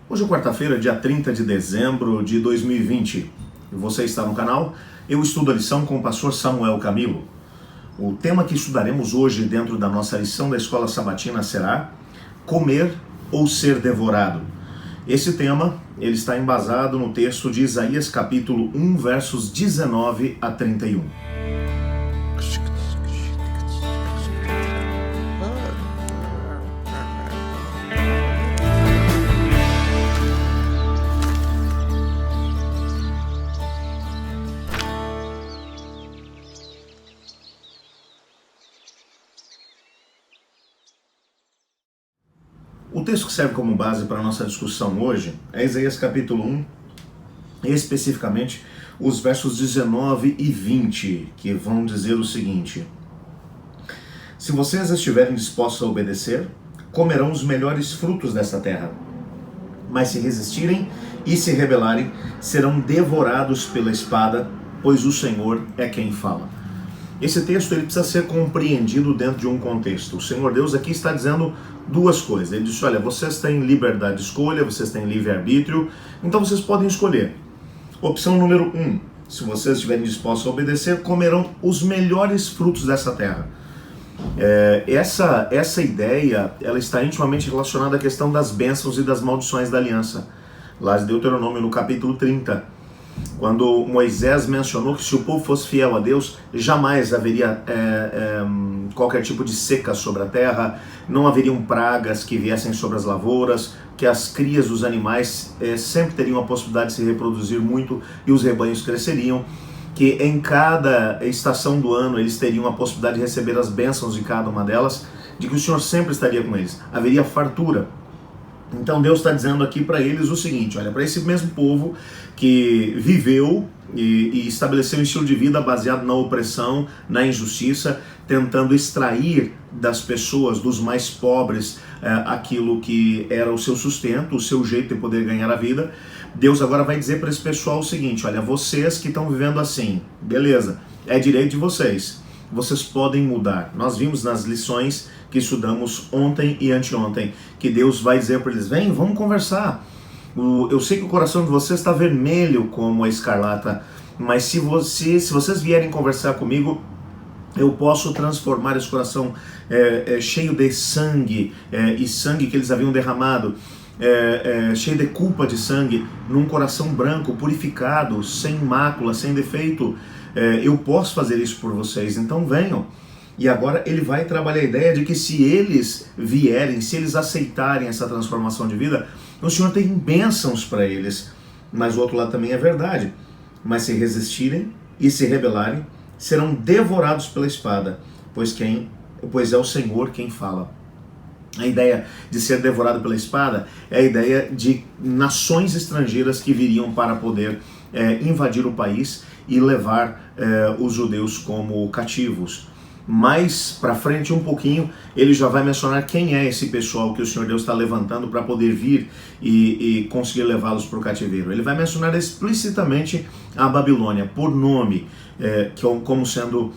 Hoje é quarta-feira, dia 30 de dezembro de 2020. Você está no canal Eu Estudo a Lição com o pastor Samuel Camilo. O tema que estudaremos hoje dentro da nossa lição da Escola Sabatina será Comer ou Ser Devorado. Esse tema ele está embasado no texto de Isaías capítulo 1, versos 19 a 31. O texto que serve como base para a nossa discussão hoje é Isaías capítulo 1, especificamente os versos 19 e 20, que vão dizer o seguinte: Se vocês estiverem dispostos a obedecer, comerão os melhores frutos dessa terra. Mas se resistirem e se rebelarem, serão devorados pela espada, pois o Senhor é quem fala. Esse texto ele precisa ser compreendido dentro de um contexto. O Senhor Deus aqui está dizendo duas coisas. Ele disse, olha, vocês têm liberdade de escolha, vocês têm livre-arbítrio, então vocês podem escolher. Opção número 1, se vocês estiverem dispostos a obedecer, comerão os melhores frutos dessa terra. Essa ideia ela está intimamente relacionada à questão das bênçãos e das maldições da aliança. Lá em Deuteronômio, no capítulo 30, quando Moisés mencionou que se o povo fosse fiel a Deus, jamais haveria qualquer tipo de seca sobre a terra, não haveriam pragas que viessem sobre as lavouras, que as crias dos animais sempre teriam a possibilidade de se reproduzir muito e os rebanhos cresceriam, que em cada estação do ano eles teriam a possibilidade de receber as bênçãos de cada uma delas, de que o Senhor sempre estaria com eles, haveria fartura. Então Deus está dizendo aqui para eles o seguinte, olha, para esse mesmo povo que viveu e estabeleceu um estilo de vida baseado na opressão, na injustiça, tentando extrair das pessoas, dos mais pobres, aquilo que era o seu sustento, o seu jeito de poder ganhar a vida, Deus agora vai dizer para esse pessoal o seguinte, olha, vocês que estão vivendo assim, beleza, é direito de vocês, vocês podem mudar. Nós vimos nas lições que estudamos ontem e anteontem, que Deus vai dizer para eles, vem, vamos conversar. Eu sei que o coração de vocês está vermelho como a escarlata, mas se vocês vierem conversar comigo, eu posso transformar esse coração cheio de sangue, e sangue que eles haviam derramado, cheio de culpa de sangue, num coração branco, purificado, sem mácula, sem defeito. Eu posso fazer isso por vocês, então venham. E agora ele vai trabalhar a ideia de que se eles vierem, se eles aceitarem essa transformação de vida, o Senhor tem bênçãos para eles. Mas o outro lado também é verdade. Mas se resistirem e se rebelarem, serão devorados pela espada, pois é o Senhor quem fala. A ideia de ser devorado pela espada é a ideia de nações estrangeiras que viriam para poder invadir o país e levar os judeus como cativos. Mais para frente um pouquinho, ele já vai mencionar quem é esse pessoal que o Senhor Deus está levantando para poder vir e conseguir levá-los para o cativeiro. Ele vai mencionar explicitamente a Babilônia, por nome, como sendo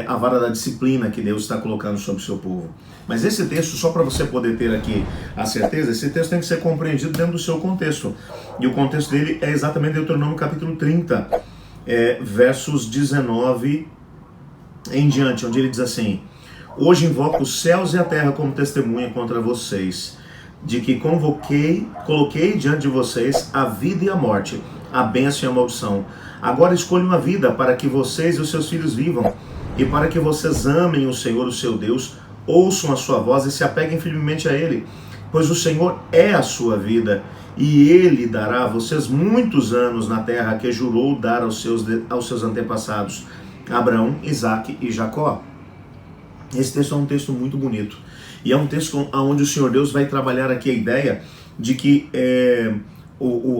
a vara da disciplina que Deus está colocando sobre o seu povo. Mas esse texto, só para você poder ter aqui a certeza, esse texto tem que ser compreendido dentro do seu contexto. E o contexto dele é exatamente Deuteronômio capítulo 30, versos 19 em diante, onde ele diz assim: Hoje invoco os céus e a terra como testemunha contra vocês, de que coloquei diante de vocês a vida e a morte, a bênção e a maldição. Agora escolham a vida para que vocês e os seus filhos vivam, e para que vocês amem o Senhor, o seu Deus, ouçam a sua voz e se apeguem firmemente a Ele, pois o Senhor é a sua vida, e Ele dará a vocês muitos anos na terra que jurou dar aos seus antepassados, Abraão, Isaque e Jacó. Esse texto é um texto muito bonito. E é um texto onde o Senhor Deus vai trabalhar aqui a ideia de que,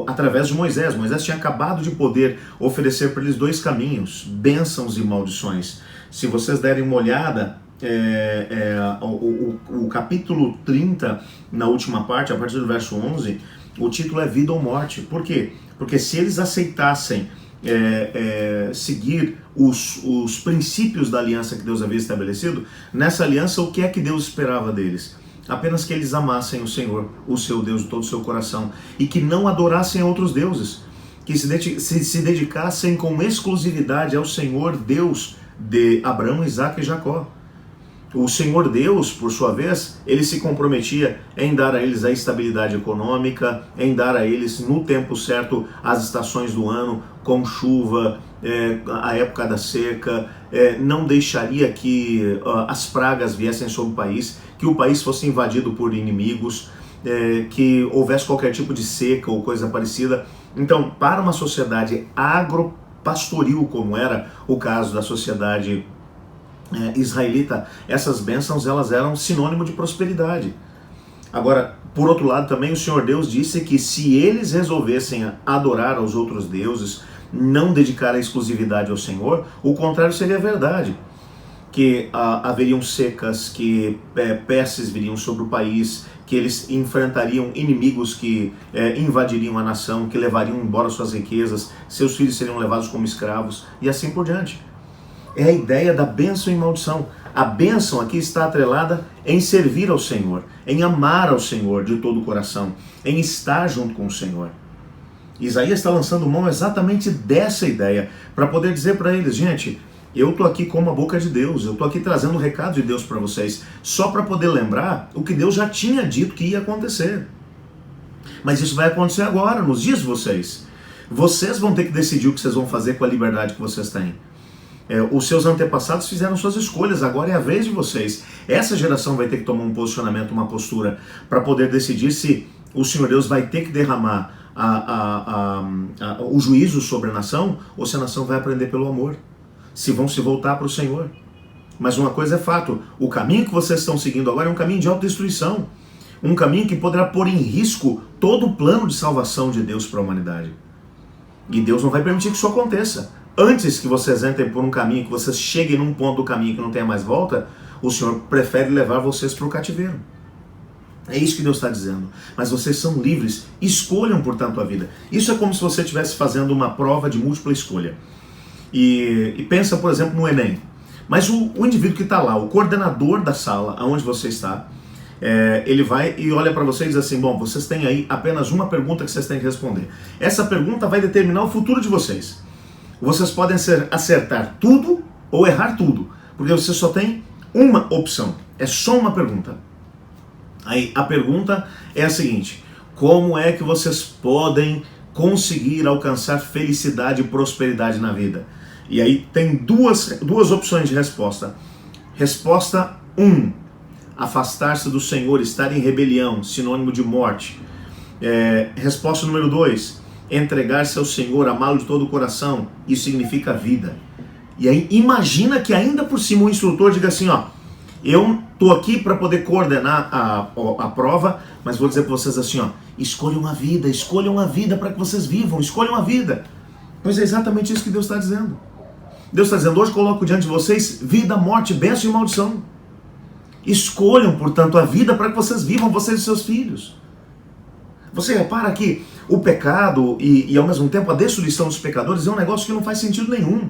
através de Moisés tinha acabado de poder oferecer para eles dois caminhos, bênçãos e maldições. Se vocês derem uma olhada, o capítulo 30, na última parte, a partir do verso 11, o título é Vida ou Morte. Por quê? Porque se eles aceitassem seguir os princípios da aliança que Deus havia estabelecido, nessa aliança o que é que Deus esperava deles? apenas que eles amassem o Senhor, o seu Deus, de todo o seu coração, e que não adorassem a outros deuses, que se dedicassem com exclusividade ao Senhor Deus de Abraão, Isaque e Jacó. O Senhor Deus, por sua vez, ele se comprometia em dar a eles a estabilidade econômica, em dar a eles no tempo certo as estações do ano, com chuva, a época da seca, não deixaria que as pragas viessem sobre o país, que o país fosse invadido por inimigos, que houvesse qualquer tipo de seca ou coisa parecida. Então, para uma sociedade agropastoril, como era o caso da sociedade israelita, essas bênçãos elas eram sinônimo de prosperidade. Agora, por outro lado também o Senhor Deus disse que se eles resolvessem adorar aos outros deuses, não dedicar a exclusividade ao Senhor, o contrário seria verdade, que haveriam secas, que pestes viriam sobre o país, que eles enfrentariam inimigos que invadiriam a nação, que levariam embora suas riquezas, seus filhos seriam levados como escravos e assim por diante. É a ideia da bênção e maldição. A bênção aqui está atrelada em servir ao Senhor, em amar ao Senhor de todo o coração, em estar junto com o Senhor. Isaías está lançando mão exatamente dessa ideia, para poder dizer para eles, gente, eu estou aqui como a boca de Deus, eu estou aqui trazendo o recado de Deus para vocês, só para poder lembrar o que Deus já tinha dito que ia acontecer. Mas isso vai acontecer agora, nos dias de vocês. Vocês vão ter que decidir o que vocês vão fazer com a liberdade que vocês têm. Os seus antepassados fizeram suas escolhas, agora é a vez de vocês. Essa geração vai ter que tomar um posicionamento, uma postura, para poder decidir se o Senhor Deus vai ter que derramar o juízo sobre a nação, ou se a nação vai aprender pelo amor, se vão se voltar para o Senhor. Mas uma coisa é fato, o caminho que vocês estão seguindo agora é um caminho de autodestruição, um caminho que poderá pôr em risco todo o plano de salvação de Deus para a humanidade. E Deus não vai permitir que isso aconteça. Antes que vocês entrem por um caminho, que vocês cheguem num ponto do caminho que não tenha mais volta, o Senhor prefere levar vocês para o cativeiro. É isso que Deus está dizendo. Mas vocês são livres, escolham, portanto, a vida. Isso é como se você estivesse fazendo uma prova de múltipla escolha. E pensa, por exemplo, no Enem. Mas o indivíduo que está lá, o coordenador da sala, onde você está, ele vai e olha para vocês e diz assim, bom, vocês têm aí apenas uma pergunta que vocês têm que responder. Essa pergunta vai determinar o futuro de vocês. Vocês podem acertar tudo ou errar tudo, porque você só tem uma opção, é só uma pergunta. Aí a pergunta é a seguinte, como é que vocês podem conseguir alcançar felicidade e prosperidade na vida? E aí tem duas opções de resposta. Resposta 1, afastar-se do Senhor, estar em rebelião, sinônimo de morte. Resposta número 2, entregar-se ao Senhor, amá-lo de todo o coração, isso significa vida. E aí imagina que ainda por cima o instrutor diga assim, ó, eu estou aqui para poder coordenar a prova, mas vou dizer para vocês assim, ó, escolham a vida para que vocês vivam, escolham a vida. Pois é exatamente isso que Deus está dizendo. Deus está dizendo, hoje coloco diante de vocês vida, morte, bênção e maldição. Escolham, portanto, a vida para que vocês vivam, vocês e seus filhos. Você repara que o pecado e ao mesmo tempo a destruição dos pecadores é um negócio que não faz sentido nenhum.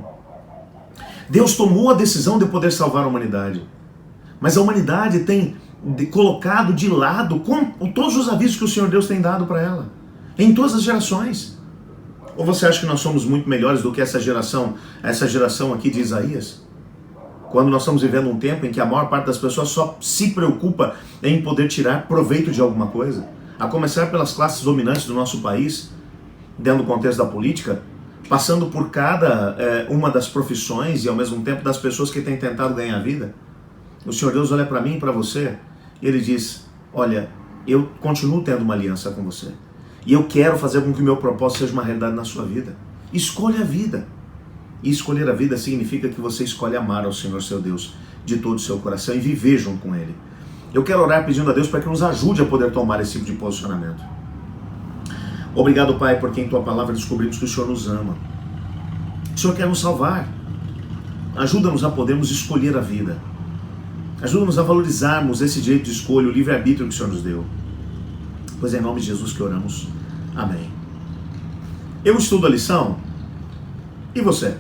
Deus tomou a decisão de poder salvar a humanidade, mas a humanidade tem colocado de lado todos os avisos que o Senhor Deus tem dado para ela, em todas as gerações. Ou você acha que nós somos muito melhores do que essa geração aqui de Isaías? Quando nós estamos vivendo um tempo em que a maior parte das pessoas só se preocupa em poder tirar proveito de alguma coisa, a começar pelas classes dominantes do nosso país, dentro do contexto da política, passando por cada uma das profissões e ao mesmo tempo das pessoas que têm tentado ganhar a vida. O Senhor Deus olha para mim e para você e Ele diz, olha, eu continuo tendo uma aliança com você e eu quero fazer com que o meu propósito seja uma realidade na sua vida. Escolha a vida. E escolher a vida significa que você escolhe amar ao Senhor seu Deus de todo o seu coração e viver junto com Ele. Eu quero orar pedindo a Deus para que nos ajude a poder tomar esse tipo de posicionamento. Obrigado, Pai, porque em Tua palavra descobrimos que o Senhor nos ama. O Senhor quer nos salvar. Ajuda-nos a podermos escolher a vida. Ajuda-nos a valorizarmos esse direito de escolha, o livre-arbítrio que o Senhor nos deu. Pois é em nome de Jesus que oramos. Amém. Eu estudo a lição. E você?